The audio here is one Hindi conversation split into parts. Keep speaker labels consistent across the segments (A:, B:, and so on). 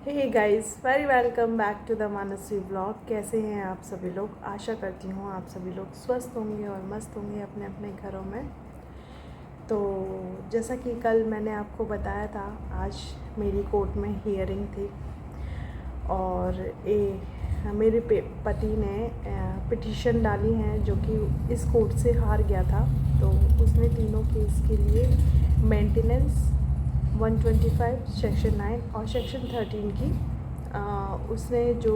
A: Hey guys, very welcome back to the Mansi vlog. कैसे हैं आप सभी लोग? आशा करती हूँ आप सभी लोग स्वस्थ होंगे और मस्त होंगे अपने अपने घरों में। तो जैसा कि कल मैंने आपको बताया था, आज मेरी कोर्ट में हियरिंग थी और मेरे पति ने पिटीशन डाली है जो कि इस कोर्ट से हार गया था। तो उसने तीनों केस के लिए मेंटेनेंस 125 सेक्शन 9 और सेक्शन 13 की उसने जो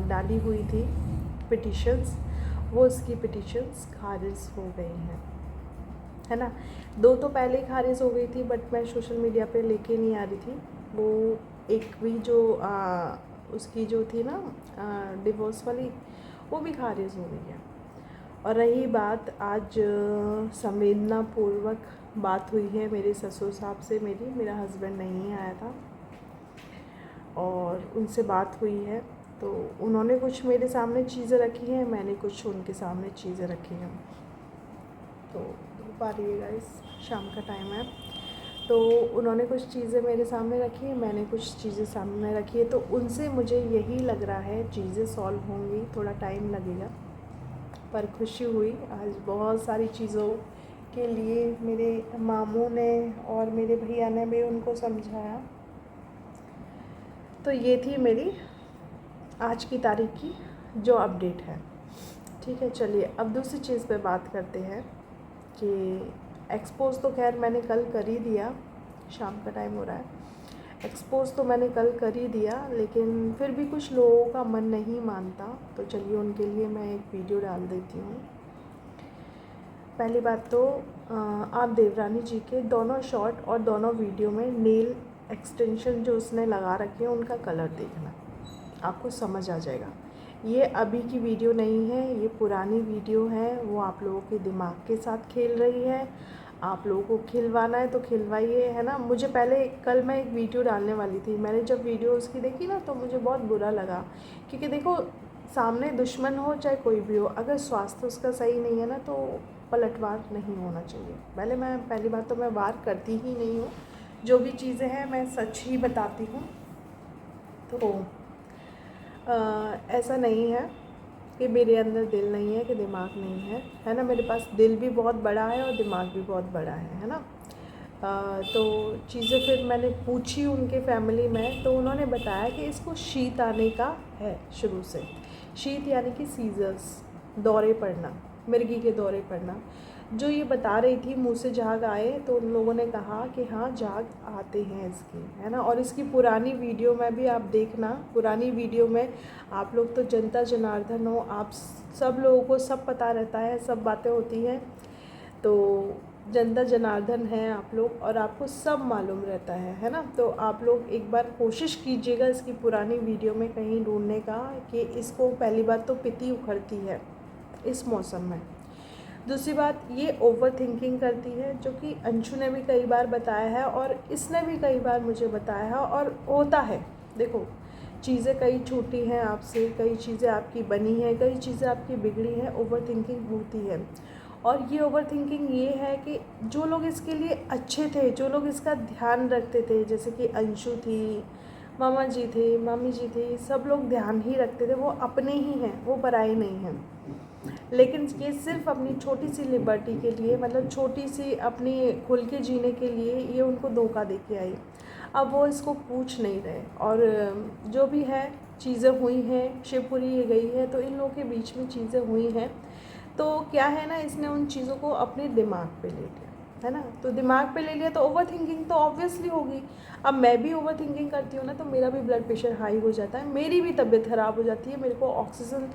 A: डाली हुई थी पिटीशंस, वो उसकी पिटीशंस खारिज हो गई हैं, है ना। दो तो पहले ही खारिज हो गई थी, बट मैं सोशल मीडिया पे लेके नहीं आ रही थी। वो एक भी जो उसकी जो थी ना डिवोर्स वाली, वो भी खारिज हो गई है। और रही बात, आज संवेदनापूर्वक बात हुई है मेरे ससुर साहब से। मेरा हस्बैंड नहीं आया था और उनसे बात हुई है। तो उन्होंने कुछ मेरे सामने चीज़ें रखी हैं, मैंने कुछ उनके सामने चीज़ें रखी हैं। तो धूप आ रही है गाइस, शाम का टाइम है। तो उन्होंने कुछ चीज़ें मेरे सामने रखी हैं, मैंने कुछ चीज़ें सामने रखी है। तो उनसे मुझे यही लग रहा है चीज़ें सॉल्व होंगी, थोड़ा टाइम लगेगा, पर खुशी हुई। आज बहुत सारी चीज़ों के लिए मेरे मामू ने और मेरे भैया ने भी उनको समझाया। तो ये थी मेरी आज की तारीख की जो अपडेट है। ठीक है, चलिए अब दूसरी चीज़ पे बात करते हैं कि एक्सपोज़ तो खैर मैंने कल कर ही दिया, शाम का टाइम हो रहा है। एक्सपोज़ तो मैंने कल कर ही दिया, लेकिन फिर भी कुछ लोगों का मन नहीं मानता। तो चलिए उनके लिए मैं एक वीडियो डाल देती हूँ। पहली बात तो आप देवरानी जी के दोनों शॉट और दोनों वीडियो में नेल एक्सटेंशन जो उसने लगा रखे हैं उनका कलर देखना, आपको समझ आ जाएगा। ये अभी की वीडियो नहीं है, ये पुरानी वीडियो है। वो आप लोगों के दिमाग के साथ खेल रही है। आप लोगों को खिलवाना है तो खिलवाइए, है ना। मुझे पहले कल मैं एक वीडियो डालने वाली थी, मैंने जब वीडियो उसकी देखी ना तो मुझे बहुत बुरा लगा, क्योंकि देखो सामने दुश्मन हो चाहे कोई भी हो, अगर स्वास्थ्य उसका सही नहीं है ना तो पलटवार नहीं होना चाहिए। पहली बात तो मैं वार करती ही नहीं हूँ, जो भी चीज़ें हैं मैं सच ही बताती हूँ। तो ऐसा नहीं है कि मेरे अंदर दिल नहीं है, कि दिमाग नहीं है ना। मेरे पास दिल भी बहुत बड़ा है और दिमाग भी बहुत बड़ा है ना। तो चीज़ें फिर मैंने पूछी उनके फैमिली में, तो उन्होंने बताया कि इसको शीत आने का है शुरू से। शीत यानी कि सीजर्स, दौरे पड़ना, मिर्गी के दौरे पड़ना। जो ये बता रही थी मुँह से झाग आए, तो उन लोगों ने कहा कि हाँ झाग आते हैं इसके, है ना। और इसकी पुरानी वीडियो में भी आप देखना, पुरानी वीडियो में आप लोग तो जनता जनार्दन हो, आप सब लोगों को सब पता रहता है, सब बातें होती हैं। तो जनता जनार्दन हैं आप लोग और आपको सब मालूम रहता है ना। तो आप लोग एक बार कोशिश कीजिएगा इसकी पुरानी वीडियो में कहीं ढूंढने का, कि इसको पहली बात तो पित्ती उखड़ती है इस मौसम में। दूसरी बात, ये ओवर थिंकिंग करती है, जो कि अंशु ने भी कई बार बताया है और इसने भी कई बार मुझे बताया है, और होता है। देखो चीज़ें कई छूटी हैं आपसे, कई चीज़ें आपकी बनी हैं, कई चीज़ें आपकी बिगड़ी हैं, ओवर थिंकिंग होती है। और ये ओवर थिंकिंग ये है कि जो लोग इसके लिए अच्छे थे, जो लोग इसका ध्यान रखते थे, जैसे कि अंशु थी, मामा जी थे, मामी जी थे, सब लोग ध्यान ही रखते थे, वो अपने ही हैं, वो पराए नहीं हैं। लेकिन ये सिर्फ अपनी छोटी सी लिबर्टी के लिए, मतलब छोटी सी अपनी खुल के जीने के लिए ये उनको धोखा दे के आई। अब वो इसको पूछ नहीं रहे, और जो भी है चीज़ें हुई हैं, शिवपुरी ये गई है, तो इन लोगों के बीच में चीज़ें हुई हैं। तो क्या है ना, इसने उन चीज़ों को अपने दिमाग पे ले लिया, है ना। तो दिमाग पे ले लिया तो ओवर थिंकिंग तो ऑब्वियसली होगी। अब मैं भी ओवर थिंकिंग करती हूँ ना, तो मेरा भी ब्लड प्रेशर हाई हो जाता है, मेरी भी तबीयत ख़राब हो जाती है, मेरे को ऑक्सीजन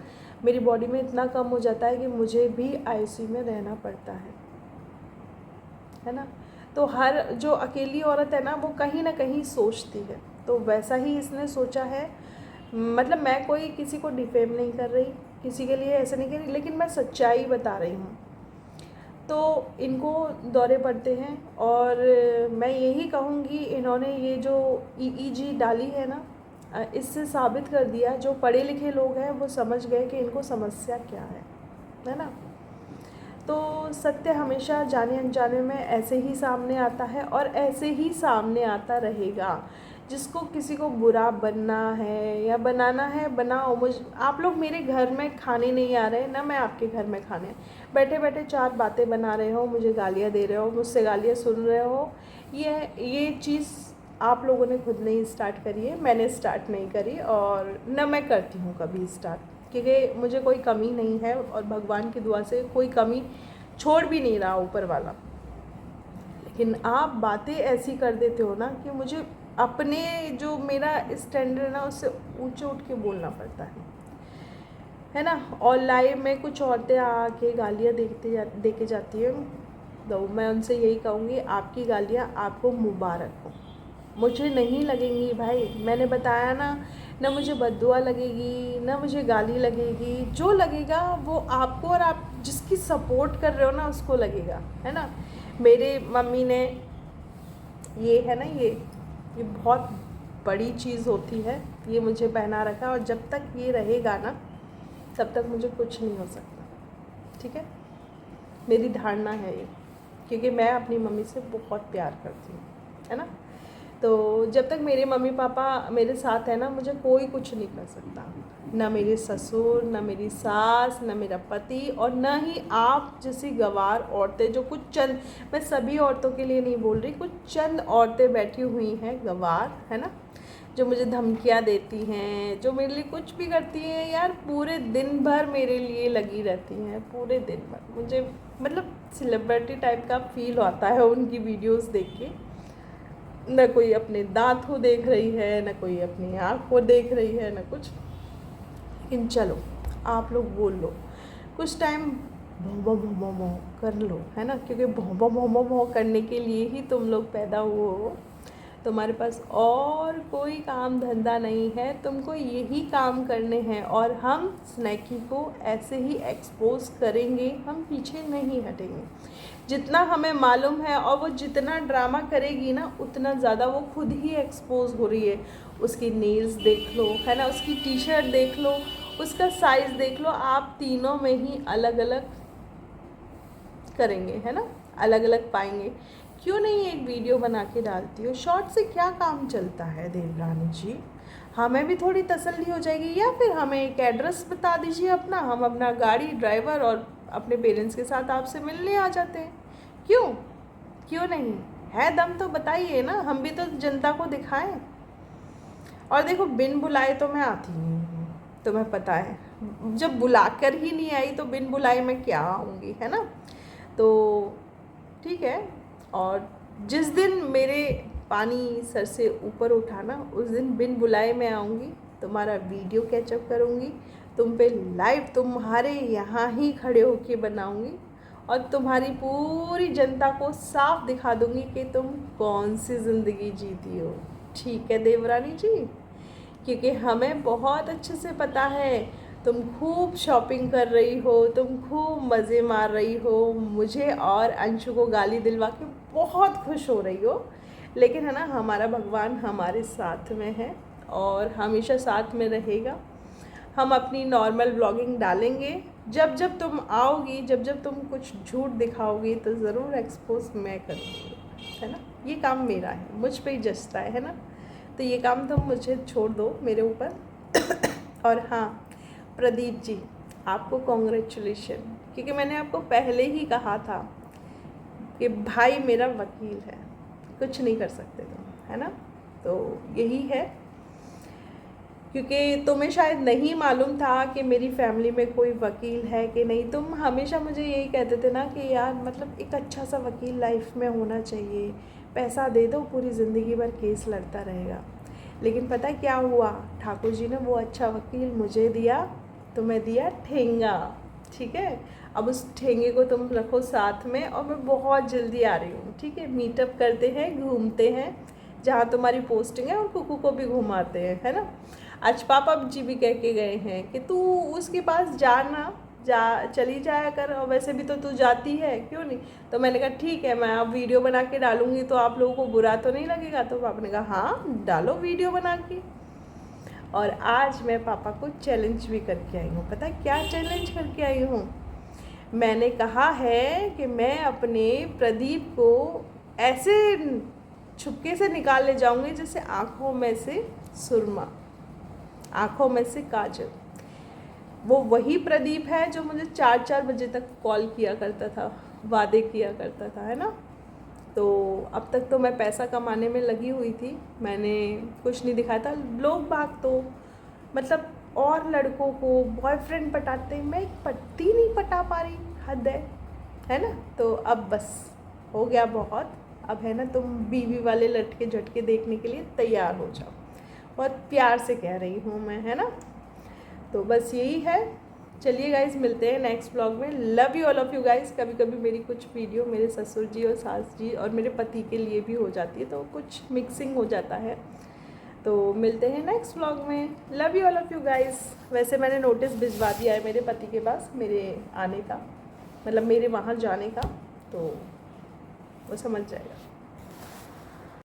A: मेरी बॉडी में इतना कम हो जाता है कि मुझे भी आईसीयू में रहना पड़ता है ना। तो हर जो अकेली औरत है ना, वो कहीं ना कहीं सोचती है। तो वैसा ही इसने सोचा है। मतलब मैं कोई किसी को डिफेम नहीं कर रही, किसी के लिए ऐसा नहीं कर रही, लेकिन मैं सच्चाई बता रही हूँ। तो इनको दौरे पड़ते हैं, और मैं यही कहूँगी, इन्होंने ये जो ईईजी डाली है ना, इससे साबित कर दिया, जो पढ़े लिखे लोग हैं वो समझ गए कि इनको समस्या क्या है ना। तो सत्य हमेशा जाने अनजाने में ऐसे ही सामने आता है और ऐसे ही सामने आता रहेगा। जिसको किसी को बुरा बनना है या बनाना है बनाओ। आप लोग मेरे घर में खाने नहीं आ रहे ना, मैं आपके घर में खाने, बैठे बैठे 4 बातें बना रहे हो, मुझे गालियाँ दे रहे हो, मुझसे गालियाँ सुन रहे हो। ये चीज़ आप लोगों ने खुद नहीं स्टार्ट करी है, मैंने स्टार्ट नहीं करी और न मैं करती हूँ कभी स्टार्ट, क्योंकि मुझे कोई कमी नहीं है और भगवान की दुआ से कोई कमी छोड़ भी नहीं रहा ऊपर वाला। लेकिन आप बातें ऐसी कर देते हो ना कि मुझे अपने जो मेरा स्टैंडर्ड है ना उससे ऊंचे उठ के बोलना पड़ता है ना। और लाइव में कुछ औरतें आके गालियाँ दे के जाती हैं, तो मैं उनसे यही कहूँगी आपकी गालियाँ आपको मुबारक हो, मुझे नहीं लगेंगी भाई। मैंने बताया ना मुझे बद्दुआ लगेगी ना मुझे गाली लगेगी, जो लगेगा वो आपको और आप जिसकी सपोर्ट कर रहे हो ना उसको लगेगा, है ना। मेरे मम्मी ने ये है ना ये बहुत बड़ी चीज़ होती है, ये मुझे पहना रखा और जब तक ये रहेगा ना तब तक मुझे कुछ नहीं हो सकता, ठीक है। मेरी धारणा है ये, क्योंकि मैं अपनी मम्मी से बहुत प्यार करती हूँ, है ना। तो जब तक मेरे मम्मी पापा मेरे साथ है ना मुझे कोई कुछ नहीं कर सकता, ना मेरे ससुर, ना मेरी सास, ना मेरा पति और ना ही आप जैसी गंवार औरतें जो कुछ चंद, मैं सभी औरतों के लिए नहीं बोल रही, कुछ चंद औरतें बैठी हुई हैं गंवार, है ना, जो मुझे धमकियाँ देती हैं, जो मेरे लिए कुछ भी करती हैं यार, पूरे दिन भर मेरे लिए लगी रहती हैं, पूरे दिन भर। मुझे मतलब सेलिब्रिटी टाइप का फील आता है उनकी वीडियोस देख के। न कोई अपने दांत को देख रही है, न कोई अपनी आँख को देख रही है, न कुछ। लेकिन चलो आप लोग बोल लो, कुछ टाइम भौं भौं भौं कर लो, है ना, क्योंकि भौं भौं भौं करने के लिए ही तुम लोग पैदा हुए हो। तुम्हारे पास और कोई काम धंधा नहीं है, तुमको यही काम करने हैं और हम स्नैकी को ऐसे ही एक्सपोज करेंगे, हम पीछे नहीं हटेंगे। जितना हमें मालूम है और वो जितना ड्रामा करेगी ना उतना ज़्यादा वो खुद ही एक्सपोज हो रही है। उसकी नेल्स देख लो, है ना, उसकी टी शर्ट देख लो, उसका साइज़ देख लो, आप तीनों में ही अलग अलग करेंगे, है ना, अलग अलग पाएंगे। क्यों नहीं एक वीडियो बना के डालती हो? शॉर्ट से क्या काम चलता है देवरानी जी? हमें भी थोड़ी तसल्ली हो जाएगी। या फिर हमें एक एड्रेस बता दीजिए अपना, हम अपना गाड़ी ड्राइवर और अपने पेरेंट्स के साथ आपसे मिलने आ जाते हैं। क्यों नहीं है? दम तो बताइए ना, हम भी तो जनता को दिखाएं। और देखो बिन बुलाए तो मैं आती नहीं हूँ, तुम्हें पता है। जब बुलाकर ही नहीं आई तो बिन बुलाए मैं क्या आऊँगी, है ना। तो ठीक है, और जिस दिन मेरे पानी सर से ऊपर उठा ना उस दिन बिन बुलाए मैं आऊँगी, तुम्हारा वीडियो कैचअप करूँगी, तुम पे लाइव तुम्हारे यहाँ ही खड़े होके बनाऊँगी और तुम्हारी पूरी जनता को साफ दिखा दूँगी कि तुम कौन सी ज़िंदगी जीती हो। ठीक है देवरानी जी, क्योंकि हमें बहुत अच्छे से पता है तुम खूब शॉपिंग कर रही हो, तुम खूब मज़े मार रही हो, मुझे और अंशु को गाली दिलवा के बहुत खुश हो रही हो। लेकिन है ना, हमारा भगवान हमारे साथ में है और हमेशा साथ में रहेगा। हम अपनी नॉर्मल व्लॉगिंग डालेंगे, जब जब तुम आओगी, जब जब तुम कुछ झूठ दिखाओगी तो ज़रूर एक्सपोज मैं करूँगी, है ना। ये काम मेरा है, मुझ पे ही जचता है ना, तो ये काम तुम मुझे छोड़ दो मेरे ऊपर। और हाँ प्रदीप जी, आपको कॉन्ग्रेचुलेशन, क्योंकि मैंने आपको पहले ही कहा था कि भाई मेरा वकील है, कुछ नहीं कर सकते तुम, है ना। तो यही है, क्योंकि तुम्हें शायद नहीं मालूम था कि मेरी फैमिली में कोई वकील है कि नहीं। तुम हमेशा मुझे यही कहते थे ना कि यार मतलब एक अच्छा सा वकील लाइफ में होना चाहिए, पैसा दे दो पूरी ज़िंदगी भर केस लड़ता रहेगा। लेकिन पता है क्या हुआ, ठाकुर जी ने वो अच्छा वकील मुझे दिया, तुम्हें दिया ठेंगा, ठीक है। अब उस ठेंगे को तुम रखो साथ में और मैं बहुत जल्दी आ रही हूँ, ठीक है। मीटअप करते हैं, घूमते हैं, जहाँ तुम्हारी पोस्टिंग है और कुकू को भी घुमाते हैं, है ना। आज पापा जी भी कह के गए हैं कि तू उसके पास जाना, चली जाया कर, और वैसे भी तो तू जाती है, क्यों नहीं। तो मैंने कहा ठीक है, मैं अब वीडियो बना के डालूँगी तो आप लोगों को बुरा तो नहीं लगेगा। तो पापा ने कहा हाँ डालो वीडियो बना के। और आज मैं पापा को चैलेंज भी करके आई हूँ। पता है क्या चैलेंज करके आई हूँ? मैंने कहा है कि मैं अपने प्रदीप को ऐसे छुपके से निकाल ले जाऊंगी, जैसे आँखों में से सुरमा, आँखों में से काजल। वो वही प्रदीप है जो मुझे 4-4 बजे तक कॉल किया करता था, वादे किया करता था, है ना। तो अब तक तो मैं पैसा कमाने में लगी हुई थी, मैंने कुछ नहीं दिखाया था। लोग बाग तो मतलब और लड़कों को बॉयफ्रेंड पटाते, मैं एक पट्टी नहीं पटा पा रही, हद है ना। तो अब बस हो गया बहुत, अब है ना तुम बीवी वाले लटके झटके देखने के लिए तैयार हो जाओ। बहुत प्यार से कह रही हूँ मैं, है ना। तो बस यही है। चलिए गाइज, मिलते हैं नेक्स्ट ब्लॉग में। Love you all of you guys. कभी कभी मेरी कुछ वीडियो मेरे ससुर जी और सास जी और मेरे पति के लिए भी हो जाती है, तो कुछ मिक्सिंग हो जाता है। तो मिलते हैं नेक्स्ट ब्लॉग में। Love you all of you guys. वैसे मैंने नोटिस भिजवा दिया है मेरे पति के पास मेरे आने का, मतलब मेरे वहाँ जाने का, तो वो समझ जाएगा।